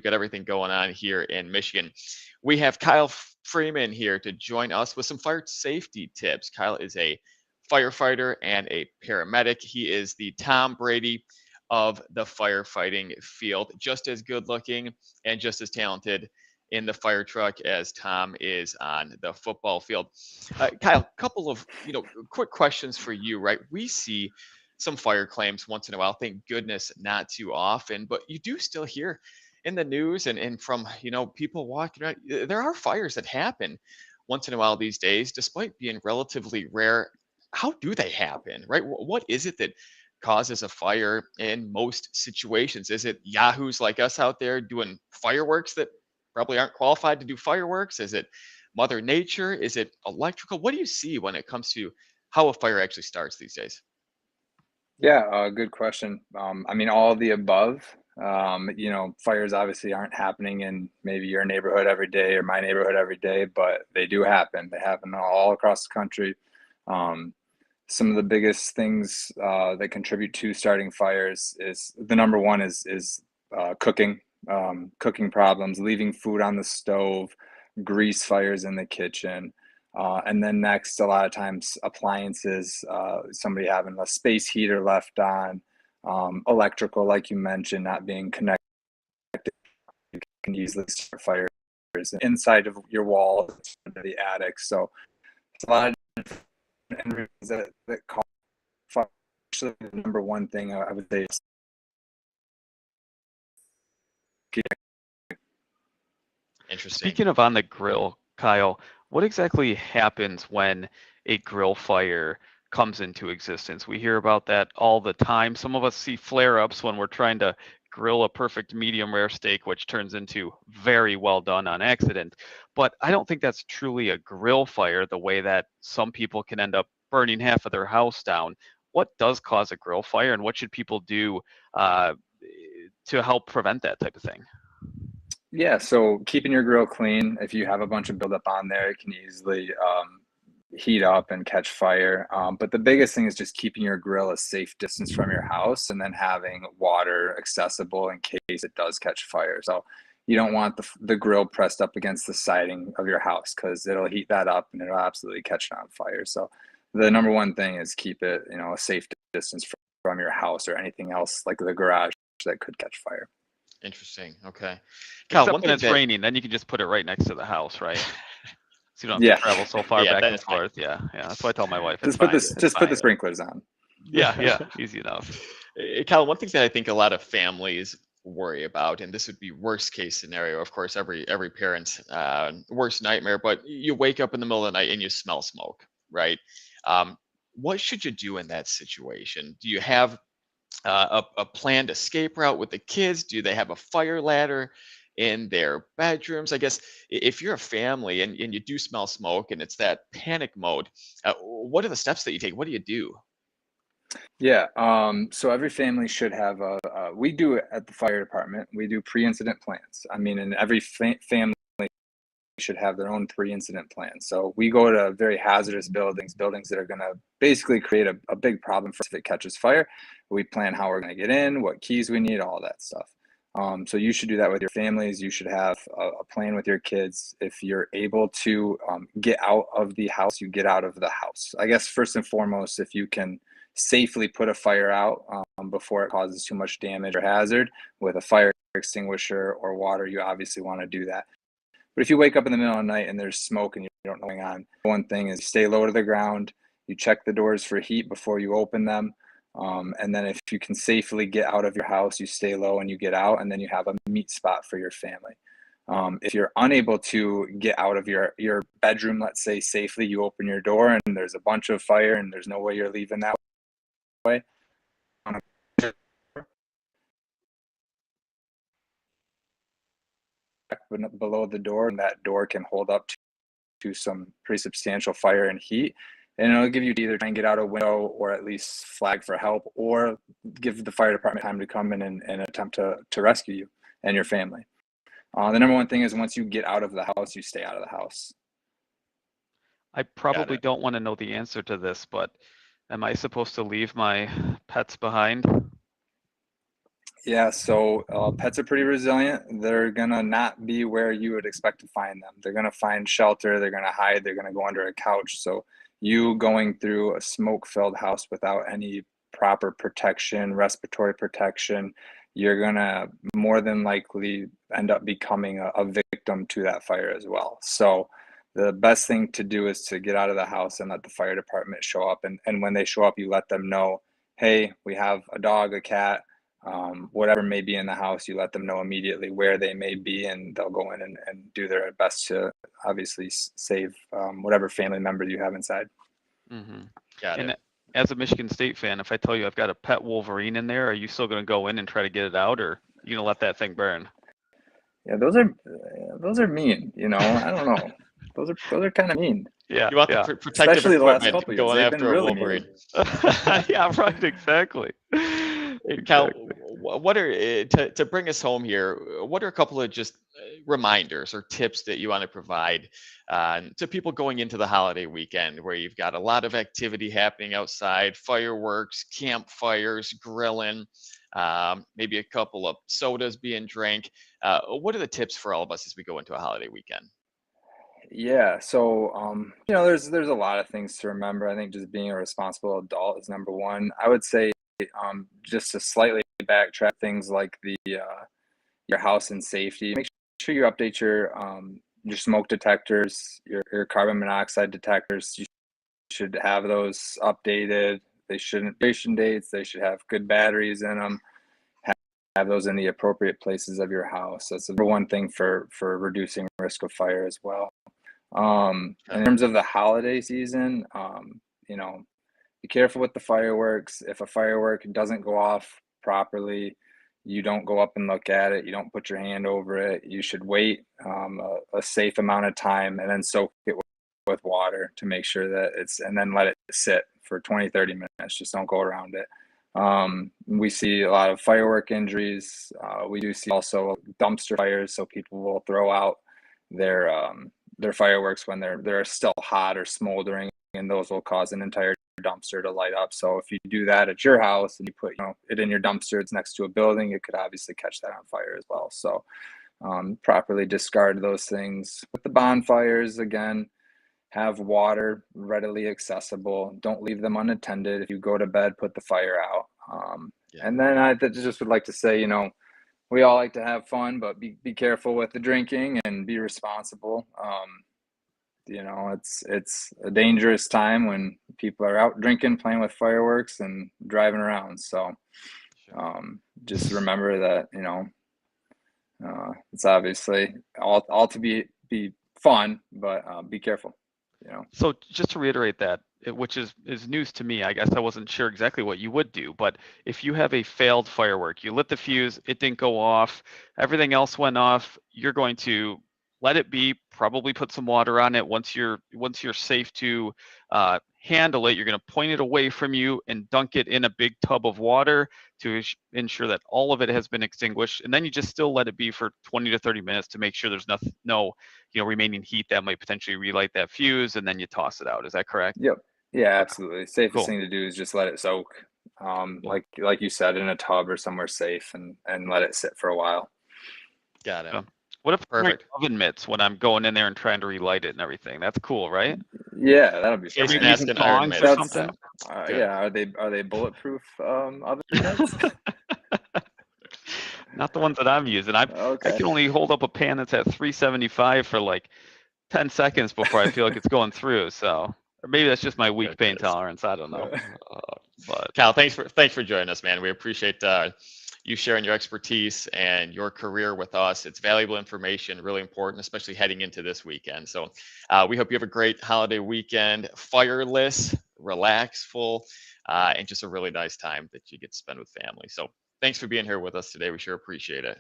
got everything going on here in Michigan. We have Kyle Freeman here to join us with some fire safety tips. Kyle is a firefighter and a paramedic. He is the Tom Brady of the firefighting field, just as good looking and just as talented in the fire truck as Tom is on the football field. Kyle, couple of quick questions for you. Right, we see some fire claims once in a while. Thank goodness, not too often, but you do still hear in the news and from people walking around. There are fires that happen once in a while these days, despite being relatively rare. How do they happen? Right? What is it that causes a fire in most situations? Is it yahoos like us out there doing fireworks that probably aren't qualified to do fireworks? Is it Mother Nature? Is it electrical? What do you see when it comes to how a fire actually starts these days? Yeah, good question. I mean, all of the above. Fires obviously aren't happening in maybe your neighborhood every day or my neighborhood every day, but they do happen. They happen all across the country. Um, some of the biggest things that contribute to starting fires is the number one is cooking, cooking problems, leaving food on the stove, grease fires in the kitchen. And then next, a lot of times appliances, somebody having a space heater left on, electrical, like you mentioned, not being connected can easily start fires inside of your walls, into the attic. So it's a lot of different reasons that cause fire. Actually, the number one thing I would say is Interesting. Speaking of on the grill, Kyle, what exactly happens when a grill fire comes into existence? We hear about that all the time. Some of us see flare-ups when we're trying to grill a perfect medium rare steak, which turns into very well done on accident. But I don't think that's truly a grill fire the way that some people can end up burning half of their house down. What does cause a grill fire, and what should people do uh, to help prevent that type of thing? Yeah, so keeping your grill clean, if you have a bunch of buildup on there, it can easily heat up and catch fire. But the biggest thing is just keeping your grill a safe distance from your house and then having water accessible in case it does catch fire. So you don't want the grill pressed up against the siding of your house because it'll heat that up and it'll absolutely catch it on fire. So the number one thing is keep it, a safe distance from your house or anything else like the garage that could catch fire. Interesting. Okay. Kyle, Except one when thing it's that raining, then you can just put it right next to the house, right? So you don't have Yeah, to travel so far yeah, back then and it's fine. forth. Yeah, yeah. That's why I tell my wife it's just put fine. this, It's just put the fine. sprinklers on. Yeah, yeah. Easy enough. Kyle, one thing that I think a lot of families worry about, and this would be worst case scenario, of course, every parent's worst nightmare, but you wake up in the middle of the night and you smell smoke, right? Um, what should you do in that situation? Do you have a planned escape route with the kids? Do they have a fire ladder in their bedrooms? I guess if you're a family and you do smell smoke and it's that panic mode, what are the steps that you take? What do you do? Yeah, so every family should have we do it at the fire department. We do pre-incident plans. I mean, and every family should have their own pre-incident plan. So we go to very hazardous buildings that are going to basically create a big problem for us if it catches fire. We plan how we're going to get in, what keys we need, all that stuff. So you should do that with your families. You should have a plan with your kids. If you're able to get out of the house, you get out of the house. I guess first and foremost, if you can safely put a fire out before it causes too much damage or hazard with a fire extinguisher or water, you obviously want to do that. But if you wake up in the middle of the night and there's smoke and you don't know what's going on, one thing is stay low to the ground. You check the doors for heat before you open them. And then if you can safely get out of your house, you stay low and you get out, and then you have a meet spot for your family. If you're unable to get out of your bedroom, let's say safely, you open your door and there's a bunch of fire and there's no way you're leaving that way. Below the door, and that door can hold up to some pretty substantial fire and heat. And it'll give you to either try and get out a window or at least flag for help or give the fire department time to come in and attempt to rescue you and your family. The number one thing is once you get out of the house, you stay out of the house. I Got probably it. don't want to know the answer to this, but am I supposed to leave my pets behind? Yeah, so pets are pretty resilient. They're gonna not be where you would expect to find them. They're gonna find shelter, they're gonna hide, they're gonna go under a couch. So you going through a smoke-filled house without any proper protection, respiratory protection, you're gonna more than likely end up becoming a victim to that fire as well. So the best thing to do is to get out of the house and let the fire department show up. And when they show up, you let them know, hey, we have a dog, a cat, whatever may be in the house, you let them know immediately where they may be, and they'll go in and do their best to obviously save whatever family member you have inside. Mm-hmm. Got And it. as a Michigan State fan, if I tell you I've got a pet Wolverine in there, are you still going to go in and try to get it out, or you gonna let that thing burn? Yeah, those are mean. I don't know. Those are kind of mean, Yeah, You want the yeah. protective especially the last equipment couple years. going They've been after a really mean. Wolverine. Yeah, right, exactly. Hey, Cal, Exactly. what are to bring us home here? What are a couple of just reminders or tips that you want to provide to people going into the holiday weekend, where you've got a lot of activity happening outside, fireworks, campfires, grilling, maybe a couple of sodas being drank. What are the tips for all of us as we go into a holiday weekend? Yeah, so there's a lot of things to remember. I think just being a responsible adult is number one. I would say just to slightly backtrack things like your house and safety. Make sure you update your smoke detectors, your carbon monoxide detectors. You should have those updated. They shouldn't expiration dates. They should have good batteries in them. Have those in the appropriate places of your house. That's the number one thing for reducing risk of fire as well. Okay. In terms of the holiday season, you know, be careful with the fireworks. If a firework doesn't go off properly, you don't go up and look at it. You don't put your hand over it. You should wait a safe amount of time and then soak it with water to make sure that and then let it sit for 20, 30 minutes. Just don't go around it. We see a lot of firework injuries. We do see also dumpster fires. So people will throw out their their fireworks when they're still hot or smoldering, and those will cause an entire dumpster to light up. So if you do that at your house and you put it in your dumpster, it's next to a building, it could obviously catch that on fire as well. So properly discard those things. With the bonfires, again, have water readily accessible. Don't leave them unattended. If you go to bed, put the fire out. Yeah. And then I just would like to say, we all like to have fun, but be careful with the drinking and be responsible. It's a dangerous time when people are out drinking, playing with fireworks, and driving around. So Sure. just remember that it's obviously all to be fun, but be careful. So just to reiterate that, which is news to me, I guess I wasn't sure exactly what you would do, but if you have a failed firework, you lit the fuse, it didn't go off, everything else went off, you're going to let it be, probably put some water on it. Once you're safe to handle it, you're going to point it away from you and dunk it in a big tub of water to ensure that all of it has been extinguished, and then you just still let it be for 20 to 30 minutes to make sure there's no remaining heat that might potentially relight that fuse, and then you toss it out. Is that correct? Yep. Yeah, Okay, absolutely. Safest cool. thing to do is just let it soak, Cool. like you said, in a tub or somewhere safe, and let it sit for a while. Got it. Yeah. What if I'm wearing Perfect. oven mitts when I'm going in there and trying to relight it and everything? That's cool, right? Yeah, that'll be Face Or maybe fine. even mask and iron tongs or mitts. That's something. Good. yeah. Are they bulletproof oven mitts? Not the ones that I'm using. I Okay. can only hold up a pan that's at 375 for like 10 seconds before I feel like it's going through. So, or maybe that's just my weak pain Goodness. tolerance. I don't know. But Kyle, thanks for joining us, man. We appreciate you sharing your expertise and your career with us. It's valuable information, really important, especially heading into this weekend. So we hope you have a great holiday weekend, fireless, relaxful, and just a really nice time that you get to spend with family. So thanks for being here with us today. We sure appreciate it.